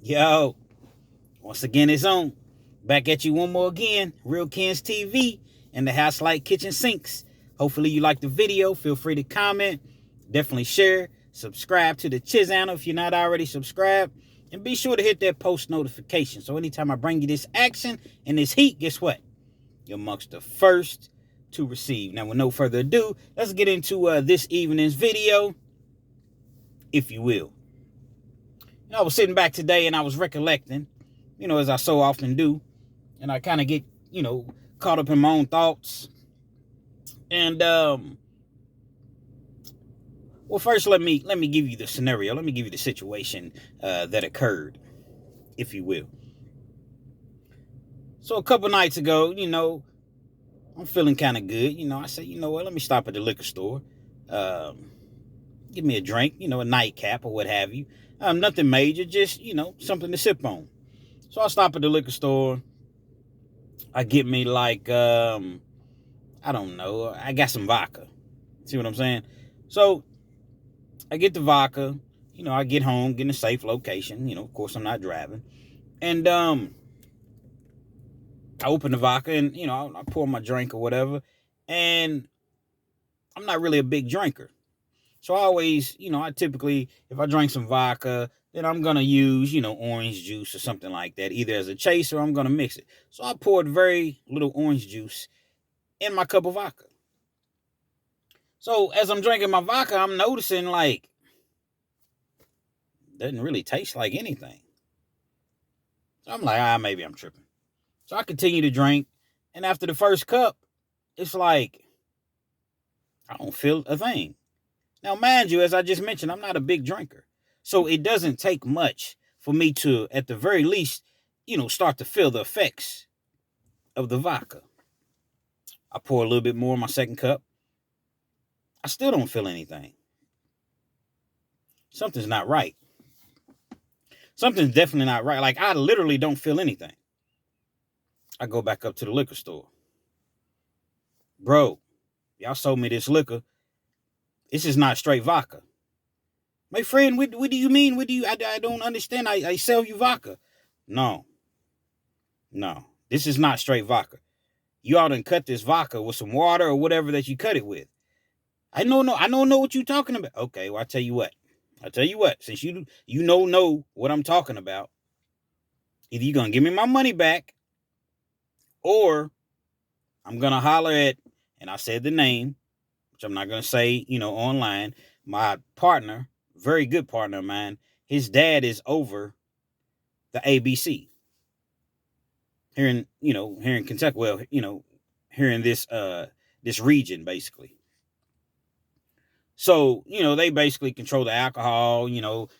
Yo, once again, it's on. Back at you one more again. Real Kens TV and the House Light Kitchen Sinks. Hopefully you like the video. Feel free to comment. Definitely share. Subscribe to the channel if you're not already subscribed. And be sure to hit that post notification. So anytime I bring you this action and this heat, guess what? You're amongst the first to receive. Now, with no further ado, let's get into this evening's video, if you will. I was sitting back today and I was recollecting, as I so often do, and I kind of get, caught up in my own thoughts. And well, first let me give you the scenario. Let me give you the situation that occurred, if you will. So a couple nights ago, I'm feeling kind of good. I said, you know what? Let me stop at the liquor store. Give me a drink, a nightcap or what have you. Nothing major, just, something to sip on. So I stop at the liquor store. I get me like, I don't know. I got some vodka. See what I'm saying? So I get the vodka. I get home, get in a safe location. Of course, I'm not driving. And I open the vodka and, I pour my drink or whatever. And I'm not really a big drinker. So I always, I typically, if I drink some vodka, then I'm going to use, orange juice or something like that, either as a chaser or I'm going to mix it. So I poured very little orange juice in my cup of vodka. So as I'm drinking my vodka, I'm noticing like, it doesn't really taste like anything. So I'm like, maybe I'm tripping. So I continue to drink. And after the first cup, it's like, I don't feel a thing. Now, mind you, as I just mentioned, I'm not a big drinker. So it doesn't take much for me to, at the very least, start to feel the effects of the vodka. I pour a little bit more in my second cup. I still don't feel anything. Something's not right. Something's definitely not right. Like, I literally don't feel anything. I go back up to the liquor store. Bro, y'all sold me this liquor. This is not straight vodka. My friend, what do you mean? I don't understand. I sell you vodka. No. This is not straight vodka. You ought to cut this vodka with some water or whatever that you cut it with. I don't know what you're talking about. Okay, well, I tell you what. Since you know what I'm talking about, either you're gonna give me my money back, or I'm gonna holler at, and I said the name, which I'm not gonna say, online. My partner, very good partner of mine, his dad is over the ABC here in Kentucky. Well, here in this region, basically. So, they basically control the alcohol,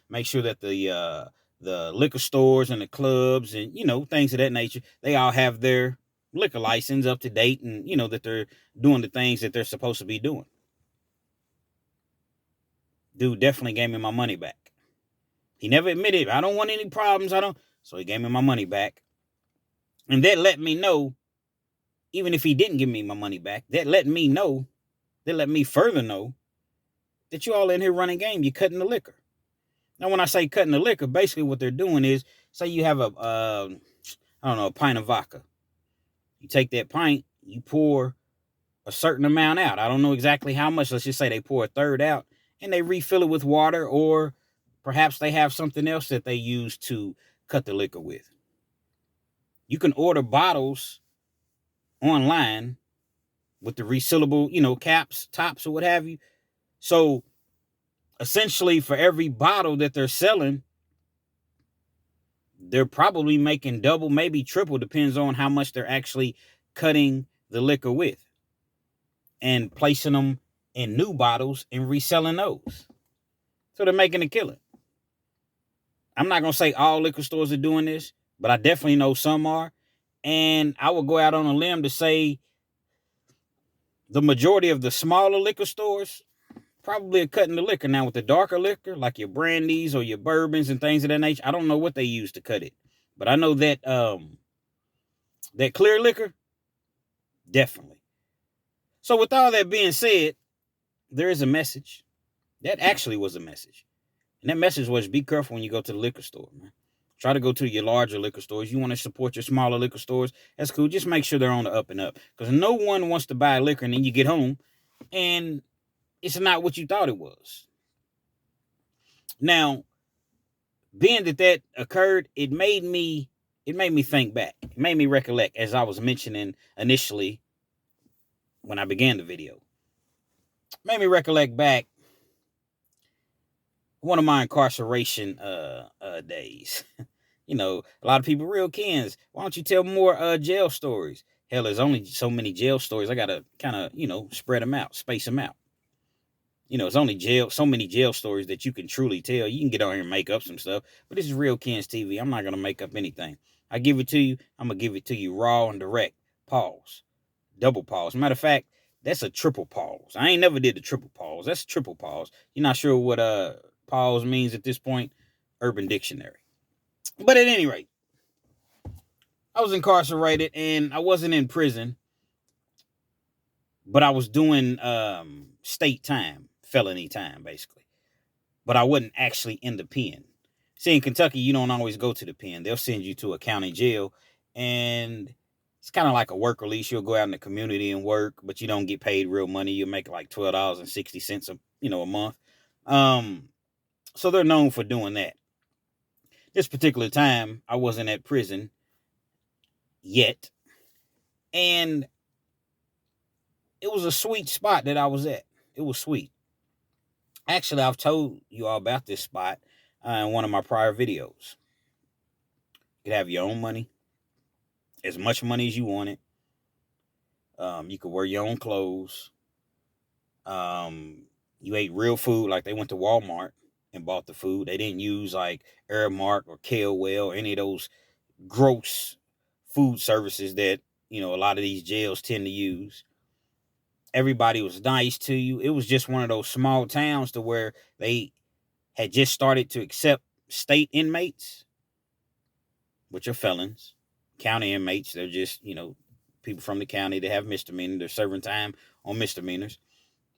make sure that the liquor stores and the clubs and, things of that nature, they all have their liquor license up to date and, that they're doing the things that they're supposed to be doing. Dude definitely gave me my money back. He never admitted, I don't want any problems. So he gave me my money back. And that let me know, even if he didn't give me my money back, that let me further know that you all in here running game. You're cutting the liquor. Now, when I say cutting the liquor, basically what they're doing is, say you have a pint of vodka. You take that pint, you pour a certain amount out. I don't know exactly how much. Let's just say they pour a third out and they refill it with water, or perhaps they have something else that they use to cut the liquor with. You can order bottles online with the resealable, caps, tops, or what have you. So essentially, for every bottle that they're selling, they're probably making double, maybe triple, depends on how much they're actually cutting the liquor with and placing them in new bottles and reselling those. So they're making a killing. I'm not going to say all liquor stores are doing this, but I definitely know some are. And I will go out on a limb to say the majority of the smaller liquor stores probably are cutting the liquor. Now, with the darker liquor, like your brandies or your bourbons and things of that nature, I don't know what they use to cut it. But I know that that clear liquor, definitely. So with all that being said, there is a message. That actually was a message. And that message was, be careful when you go to the liquor store, man. Try to go to your larger liquor stores. You want to support your smaller liquor stores, that's cool. Just make sure they're on the up and up. Because no one wants to buy liquor and then you get home and it's not what you thought it was. Now, being that occurred, it made me think back. It made me recollect, as I was mentioning initially when I began the video. It made me recollect back one of my incarceration days. You know, a lot of people, real Kens, why don't you tell more jail stories? Hell, there's only so many jail stories. I gotta kind of, spread them out, space them out. It's only so many jail stories that you can truly tell. You can get on here and make up some stuff, but this is Real Ken's TV. I'm not gonna make up anything. I give it to you. I'm gonna give it to you raw and direct. Pause. Double pause. Matter of fact, that's a triple pause. I ain't never did the triple pause. That's a triple pause. You're not sure what pause means at this point? Urban Dictionary. But at any rate, I was incarcerated and I wasn't in prison, but I was doing state time, felony time, basically. But I wasn't actually in the pen. See, in Kentucky, you don't always go to the pen. They'll send you to a county jail, and it's kind of like a work release. You'll go out in the community and work, but you don't get paid real money. You make like $12.60 a month. So they're known for doing that. This particular time, I wasn't at prison yet, and it was a sweet spot that I was at. It was sweet. Actually, I've told you all about this spot in one of my prior videos. You could have your own money, as much money as you wanted. You could wear your own clothes. You ate real food, like they went to Walmart and bought the food. They didn't use like Aramark or Kale or any of those gross food services that, a lot of these jails tend to use. Everybody was nice to you. It was just one of those small towns to where they had just started to accept state inmates, which are felons. County inmates, they're just, people from the county that have misdemeanors. They're serving time on misdemeanors.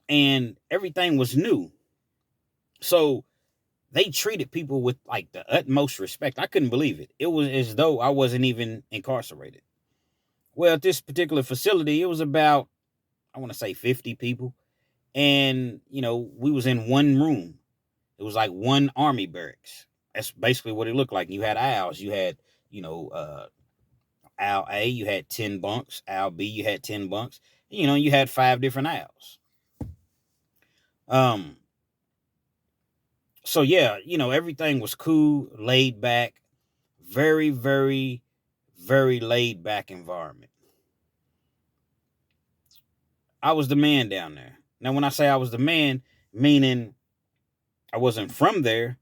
And everything was new. So they treated people with like the utmost respect. I couldn't believe it. It was as though I wasn't even incarcerated. Well, at this particular facility, it was about, I want to say 50 people. And, we was in one room. It was like one army barracks. That's basically what it looked like. You had aisles. You had, aisle A, you had 10 bunks. Aisle B, you had 10 bunks. You had 5 different aisles. So yeah, everything was cool, laid back, very, very, very laid back environment. I was the man down there. Now, when I say I was the man, meaning I wasn't from there,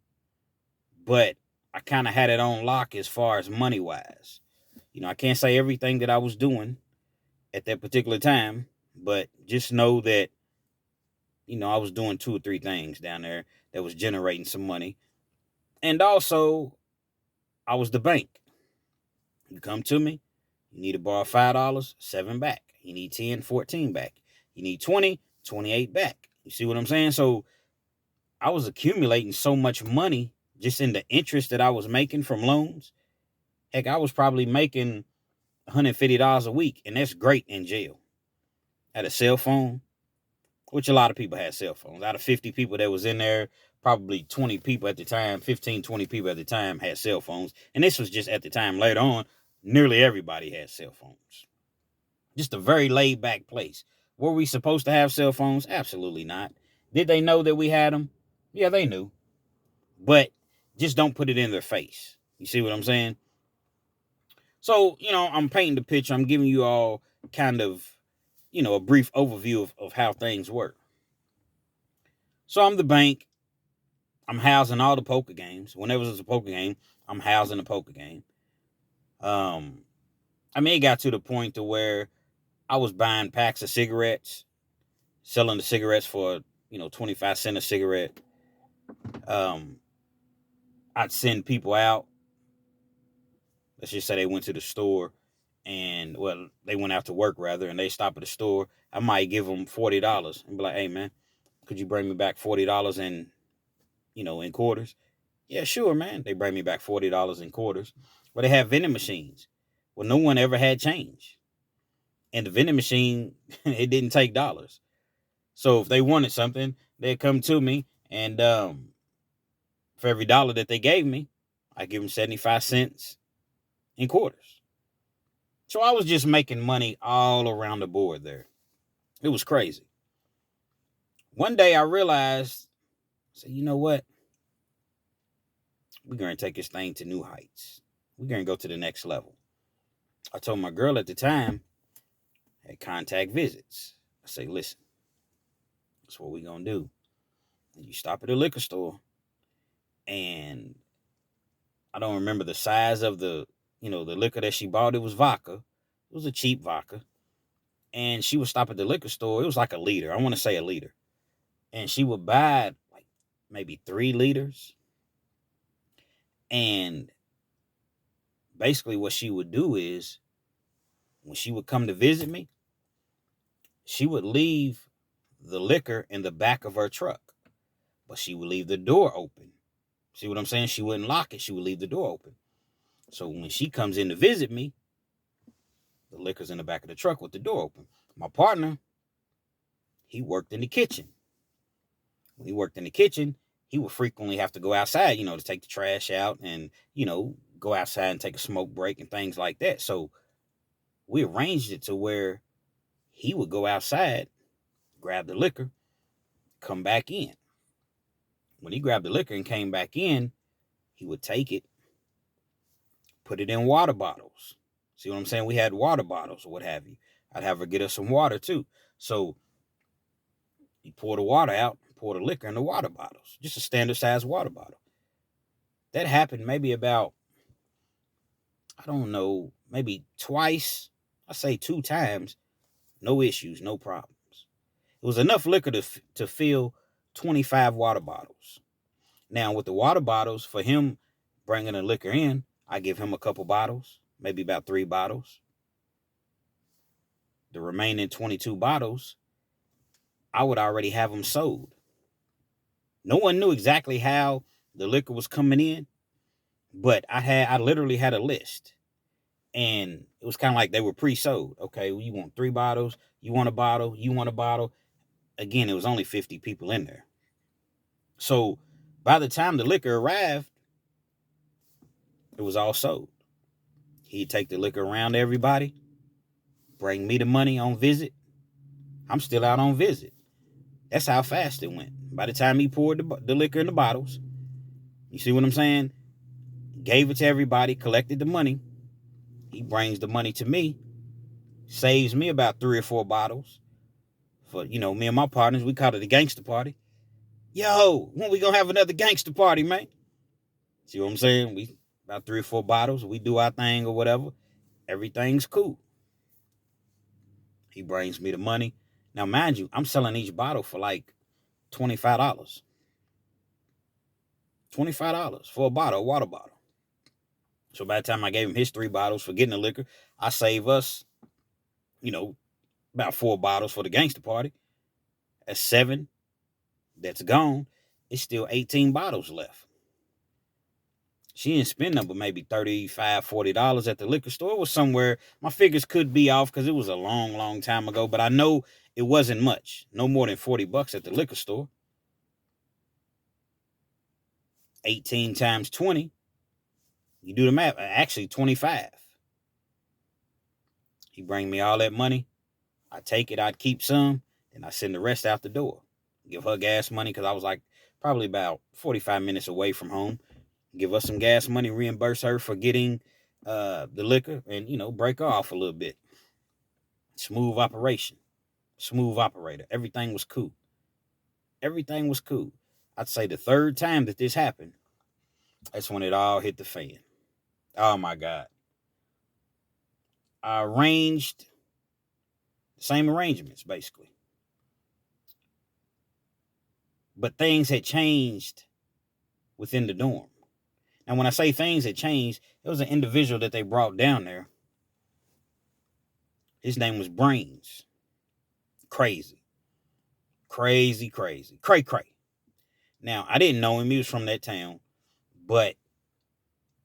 but I kind of had it on lock as far as money wise. I can't say everything that I was doing at that particular time, but just know that, I was doing 2 or 3 things down there that was generating some money. And also, I was the bank. You come to me, you need to borrow $5, 7 back. You need 10, 14 back. You need 20, 28 back. You see what I'm saying? So I was accumulating so much money just in the interest that I was making from loans. Heck, I was probably making $150 a week, and that's great in jail. I had a cell phone, which a lot of people had cell phones. Out of 50 people that was in there, probably 20 people at the time, 15, 20 people at the time had cell phones. And this was just at the time. Later on, nearly everybody had cell phones. Just a very laid back place. Were we supposed to have cell phones? Absolutely not. Did they know that we had them? Yeah, they knew. But just don't put it in their face. You see what I'm saying? So, I'm painting the picture. I'm giving you all kind of, a brief overview of how things work. So I'm the bank. I'm housing all the poker games. Whenever there's a poker game, I'm housing the poker game. It got to the point to where I was buying packs of cigarettes, selling the cigarettes for, 25 cents a cigarette. I'd send people out. Let's just say they went to the store and, they went out to work rather, and they stop at the store. I might give them $40 and be like, hey man, could you bring me back $40 in quarters? Yeah, sure, man. They bring me back $40 in quarters. But they have vending machines. Well, no one ever had change. And the vending machine, it didn't take dollars. So if they wanted something, they'd come to me, and for every dollar that they gave me, I give them 75 cents in quarters. So I was just making money all around the board there. It was crazy. One day I realized, I said, you know what? We're going to take this thing to new heights. We're going to go to the next level. I told my girl at the time, had contact visits. I say, listen, that's what we're going to do. And you stop at a liquor store, and I don't remember the size of the liquor that she bought. It was vodka. It was a cheap vodka. And she would stop at the liquor store. It was like a liter. I want to say a liter. And she would buy like maybe 3 liters. And basically what she would do is, when she would come to visit me, she would leave the liquor in the back of her truck. But she would leave the door open. See what I'm saying? She wouldn't lock it. She would leave the door open. So when she comes in to visit me, the liquor's in the back of the truck with the door open. My partner, he worked in the kitchen. When he worked in the kitchen, he would frequently have to go outside, to take the trash out and, go outside and take a smoke break and things like that. So we arranged it to where he would go outside, grab the liquor, come back in. When he grabbed the liquor and came back in, he would take it, put it in water bottles. See what I'm saying? We had water bottles or what have you. I'd have her get us some water too. So he poured the water out, poured the liquor in the water bottles, just a standard size water bottle. That happened maybe about, I don't know, maybe twice. I say 2 times. No issues, no problems. It was enough liquor to fill 25 water bottles. Now, with the water bottles, for him bringing the liquor in, I give him a couple bottles, maybe about 3 bottles. The remaining 22 bottles, I would already have them sold. No one knew exactly how the liquor was coming in, but I literally had a list. And it was kind of like they were pre-sold. Okay, well, you want 3 bottles, you want a bottle, you want a bottle. Again, it was only 50 people in there. So by the time the liquor arrived, it was all sold. He'd take the liquor around to everybody, bring me the money on visit. I'm still out on visit. That's how fast it went. By the time he poured the liquor in the bottles, you see what I'm saying? Gave it to everybody, collected the money. He brings the money to me, saves me about 3 or 4 bottles. For, me and my partners, we call it a gangster party. Yo, when we gonna have another gangster party, man? See what I'm saying? We about 3 or 4 bottles. We do our thing or whatever. Everything's cool. He brings me the money. Now, mind you, I'm selling each bottle for like $25. $25 for a bottle, a water bottle. So by the time I gave him his 3 bottles for getting the liquor, I save us, about 4 bottles for the gangster party. That's 7. That's gone. It's still 18 bottles left. She didn't spend them but maybe $35, $40 at the liquor store. It was somewhere. My figures could be off because it was a long, long time ago, but I know it wasn't much. No more than $40 at the liquor store. 18 times 20. You do the math. Actually, 25. He bring me all that money. I take it. I'd keep some. And I send the rest out the door. Give her gas money because I was like probably about 45 minutes away from home. Give us some gas money, reimburse her for getting the liquor, and, break her off a little bit. Smooth operation. Smooth operator. Everything was cool. Everything was cool. I'd say the 3rd time that this happened, that's when it all hit the fan. Oh, my God. I arranged the same arrangements, basically. But things had changed within the dorm. And when I say things had changed, there was an individual that they brought down there. His name was Brains. Crazy. Crazy. Cray. Now, I didn't know him. He was from that town. But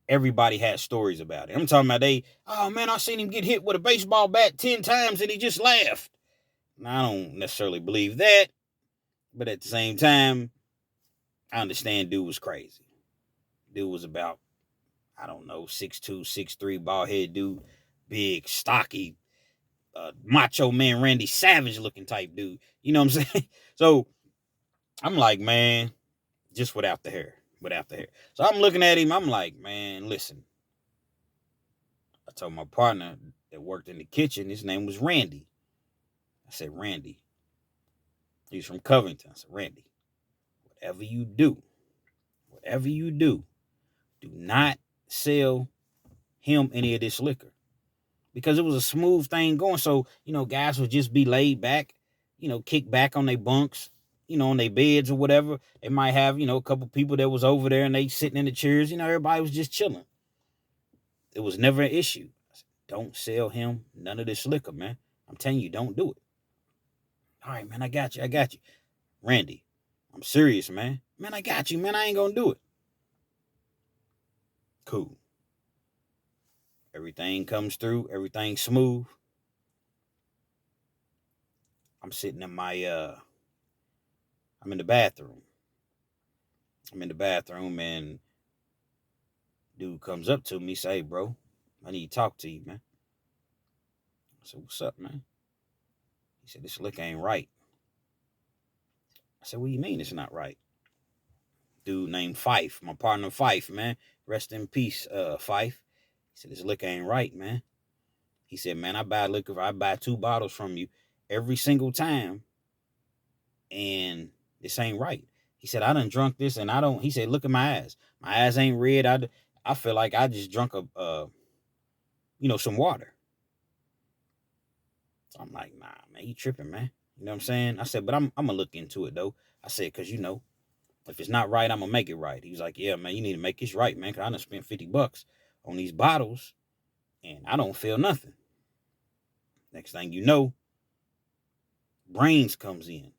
everybody had stories about it. I'm talking about oh man, I seen him get hit with a baseball bat 10 times and he just laughed. Now, I don't necessarily believe that, but at the same time, I understand dude was crazy. Dude was about, I don't know, 6'2", 6'3", bald head dude, big, stocky, macho man, Randy Savage looking type dude. You know what I'm saying? So I'm like, man, just without the hair. So I'm looking at him. I'm like, man, listen. I told my partner that worked in the kitchen, his name was Randy. I said, Randy. He's from Covington. I said, Randy, whatever you do, do not sell him any of this liquor. Because it was a smooth thing going. So, guys would just be laid back, kick back on their bunks, on their beds or whatever. They might have, a couple people that was over there and they sitting in the chairs. Everybody was just chilling. It was never an issue. I said, don't sell him none of this liquor, man. I'm telling you, don't do it. All right, man, I got you. Randy, I'm serious, man. Man, I got you, man. I ain't gonna do it. Cool. Everything comes through. Everything's smooth. I'm sitting in I'm in the bathroom. And dude comes up to me, say, hey, bro, I need to talk to you, man. I said, what's up, man? He said, this liquor ain't right. I said, what do you mean it's not right? Dude named Fife, my partner Fife, man. Rest in peace, Fife. He said, this liquor ain't right, man. He said, man, I buy 2 bottles from you every single time, and this ain't right. He said, I done drunk this, and he said, look at my eyes. My eyes ain't red. I feel like I just drunk some water. So I'm like, nah, man, you tripping, man. You know what I'm saying? I said, but I'm going to look into it, though. I said, because, if it's not right, I'm going to make it right. He was like, yeah, man, you need to make this right, man, because I done spent $50 on these bottles, and I don't feel nothing. Next thing you know, Brains comes in.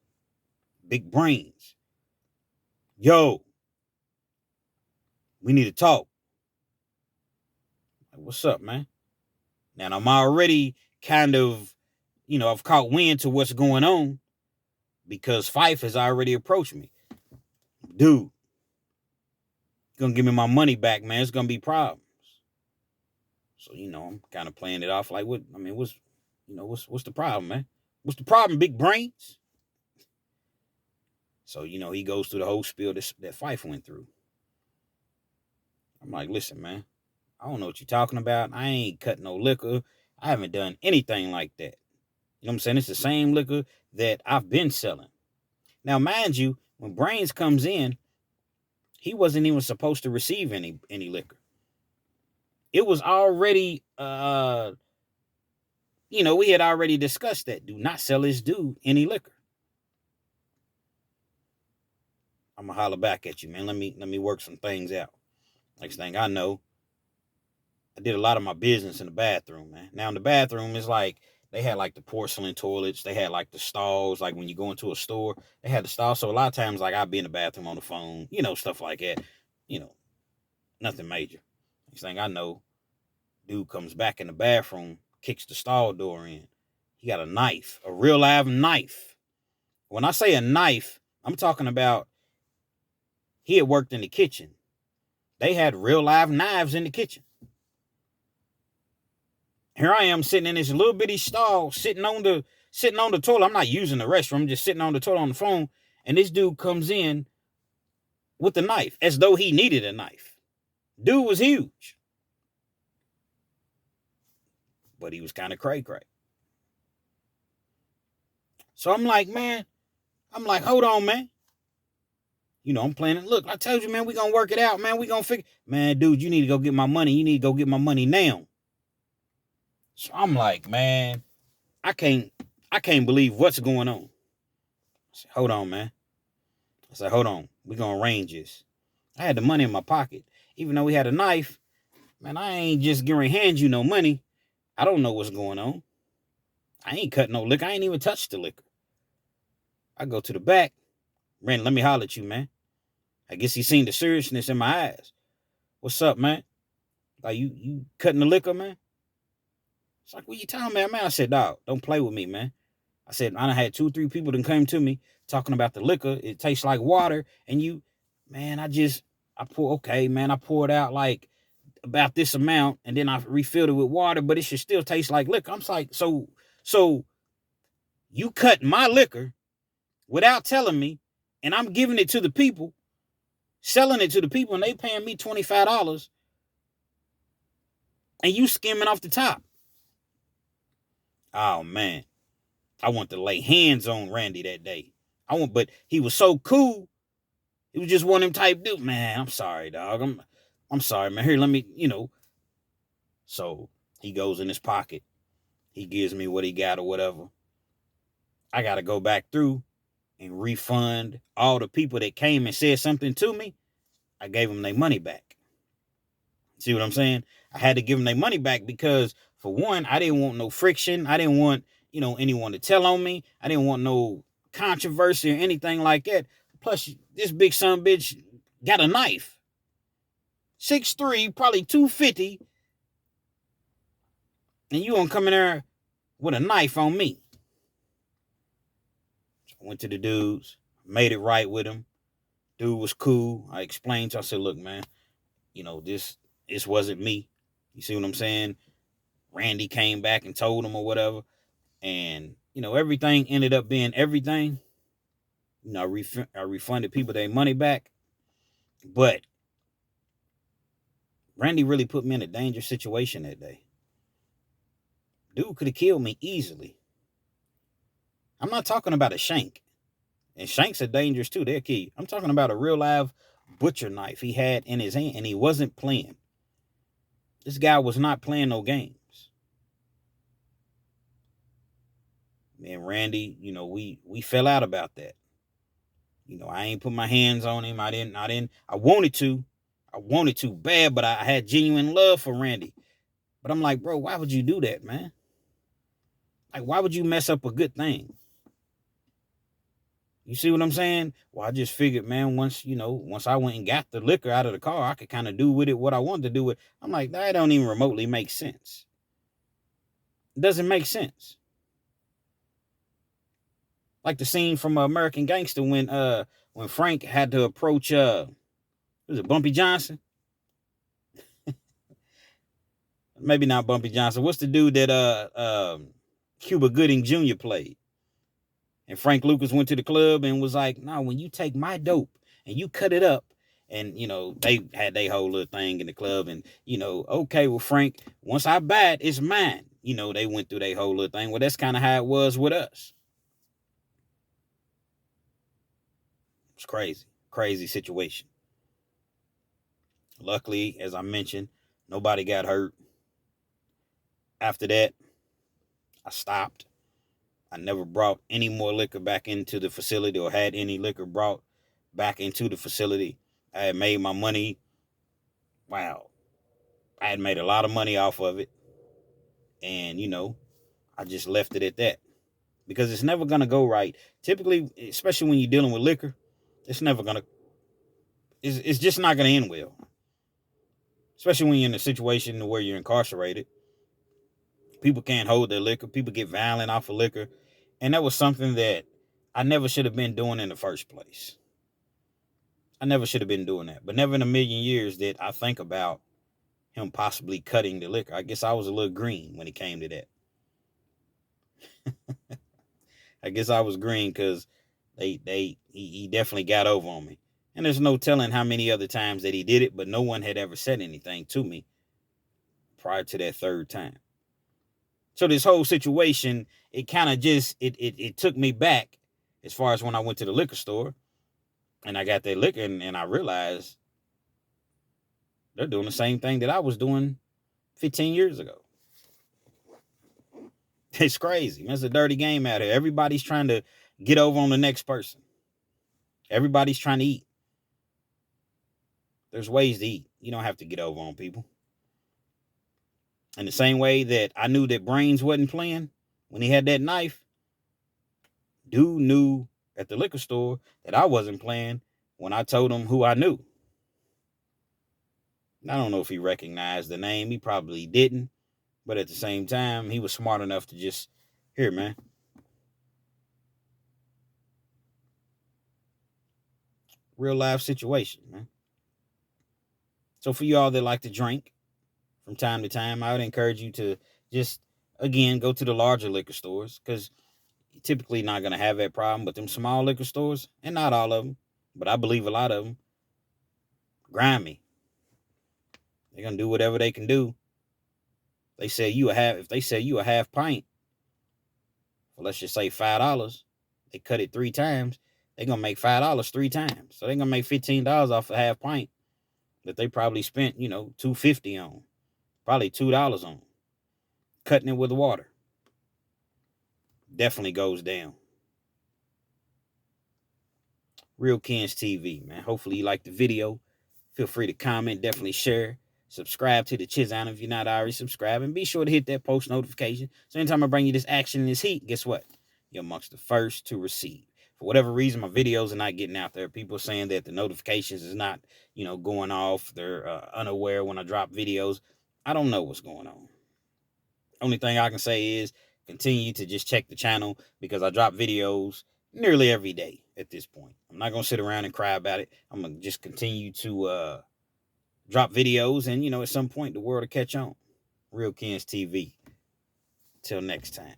Big Brains. Yo, we need to talk. Like, what's up, man? Now, I'm already kind of, I've caught wind to what's going on because Fife has already approached me. Dude, gonna give me my money back, man. It's gonna be problems. So, I'm kind of playing it off like, what's the problem, man? What's the problem, Big Brains? So, he goes through the whole spiel that Fife went through. I'm like, listen, man, I don't know what you're talking about. I ain't cut no liquor. I haven't done anything like that. You know what I'm saying? It's the same liquor that I've been selling. Now, mind you, when Brains comes in, he wasn't even supposed to receive any liquor. It was already, we had already discussed that. Do not sell this dude any liquor. I'm going to holler back at you, man. Let me work some things out. Next thing I know, I did a lot of my business in the bathroom, man. Now, in the bathroom, it's like, they had like the porcelain toilets. They had like the stalls. Like when you go into a store, they had the stalls. So a lot of times, like I'd be in the bathroom on the phone, stuff like that. Nothing major. Next thing I know, dude comes back in the bathroom, kicks the stall door in. He got a knife, a real live knife. When I say a knife, I'm talking about he had worked in the kitchen. They had real live knives in the kitchen. Here I am sitting in this little bitty stall, sitting on the toilet. I'm not using the restroom. I'm just sitting on the toilet on the phone. And this dude comes in with a knife as though he needed a knife. Dude was huge. But he was kind of cray-cray. So I'm like, hold on, man. I'm planning. Look, I told you, man, we going to work it out, man. We going to figure. Man, dude, you need to go get my money. You need to go get my money now. So I'm like, man, I can't believe what's going on. I said, hold on, man. I said, hold on. We're going to arrange this. I had the money in my pocket. Even though we had a knife, man, I ain't just going to hand you no money. I don't know what's going on. I ain't cut no liquor. I ain't even touched the liquor. I go to the back. Randy, let me holler at you, man. I guess he seen the seriousness in my eyes. What's up, man? Like, you cutting the liquor, man? It's like, what you talking about, man? I said, dog, don't play with me, man. I said, I done had 2-3 people that came to me talking about the liquor. It tastes like water. And man, I poured out like about this amount, and then I refilled it with water, but it should still taste like liquor. I'm like, so you cut my liquor without telling me, and I'm giving it to the people, selling it to the people, and they paying me $25, and you skimming off the top. Oh man, I want to lay hands on Randy that day. But he was so cool. He was just one of them type dude. Man, I'm sorry, dog. I'm sorry, man. Here, let me, So he goes in his pocket. He gives me what he got or whatever. I got to go back through and refund all the people that came and said something to me. I gave them their money back. See what I'm saying? I had to give them their money back because, for one, I didn't want no friction. I didn't want, anyone to tell on me. I didn't want no controversy or anything like that. Plus, this big son of a bitch got a knife. 6'3", probably 250. And you gonna come in there with a knife on me. So I went to the dudes, made it right with him. Dude was cool. I explained to him, I said, look, man, this wasn't me. You see what I'm saying? Randy came back and told him or whatever. And, everything ended up being everything. I refunded people their money back. But Randy really put me in a dangerous situation that day. Dude could have killed me easily. I'm not talking about a shank. And shanks are dangerous too. They're key. I'm talking about a real live butcher knife he had in his hand, and he wasn't playing. This guy was not playing no games. Me and Randy, we fell out about that. I ain't put my hands on him. I wanted to bad, but I had genuine love for Randy. But I'm like, bro, why would you do that, man? Like, why would you mess up a good thing? You see what I'm saying? Well, I just figured, man, once I went and got the liquor out of the car, I could kind of do with it what I wanted to do with it. I'm like, that don't even remotely make sense. It doesn't make sense. Like the scene from American Gangster when Frank had to approach was it Bumpy Johnson? Maybe not Bumpy Johnson. What's the dude that Cuba Gooding Jr. played? And Frank Lucas went to the club and was like, no, when you take my dope and you cut it up, and, they had their whole little thing in the club, and, okay, well, Frank, once I buy it, it's mine. They went through their whole little thing. Well, that's kind of how it was with us. It's crazy. Crazy situation. Luckily, as I mentioned, nobody got hurt. After that, I stopped. I never brought any more liquor back into the facility or had any liquor brought back into the facility. I had made my money. Wow. I had made a lot of money off of it. And, I just left it at that. Because it's never going to go right. Typically, especially when you're dealing with liquor, it's just not going to end well. Especially when you're in a situation where you're incarcerated. People can't hold their liquor. People get violent off of liquor. And that was something that I never should have been doing in the first place. I never should have been doing that. But never in a million years did I think about him possibly cutting the liquor. I guess I was a little green when it came to that. I guess I was green because he definitely got over on me. And there's no telling how many other times that he did it, but no one had ever said anything to me prior to that third time. So this whole situation, it kind of just, it took me back as far as when I went to the liquor store and I got that liquor and I realized they're doing the same thing that I was doing 15 years ago. It's crazy. It's a dirty game out here. Everybody's trying to get over on the next person. Everybody's trying to eat. There's ways to eat. You don't have to get over on people. In the same way that I knew that Brains wasn't playing when he had that knife, dude knew at the liquor store that I wasn't playing when I told him who I knew. I don't know if he recognized the name. He probably didn't. But at the same time, he was smart enough to just, here, man. Real life situation, man. So for y'all that like to drink from time to time, I would encourage you to just, again, go to the larger liquor stores, because you're typically not going to have that problem. But them small liquor stores, and not all of them, but I believe a lot of them, grimy. They're going to do whatever they can do. If they sell you a half pint, for let's just say $5, they cut it 3 times, they're going to make $5 3 times. So they're going to make $15 off a half pint that they probably spent, $2.50 on, probably $2 on. Cutting it with water. Definitely goes down. Real Kens TV, man. Hopefully you like the video. Feel free to comment, definitely share. Subscribe to the Chizana if you're not already subscribed. And be sure to hit that post notification. So anytime I bring you this action and this heat, guess what? You're amongst the first to receive. For whatever reason, my videos are not getting out there. People are saying that the notifications is not, going off. They're unaware when I drop videos. I don't know what's going on. Only thing I can say is continue to just check the channel, because I drop videos nearly every day at this point. I'm not going to sit around and cry about it. I'm going to just continue to drop videos, and, at some point the world will catch on. Real Kens TV. Till next time.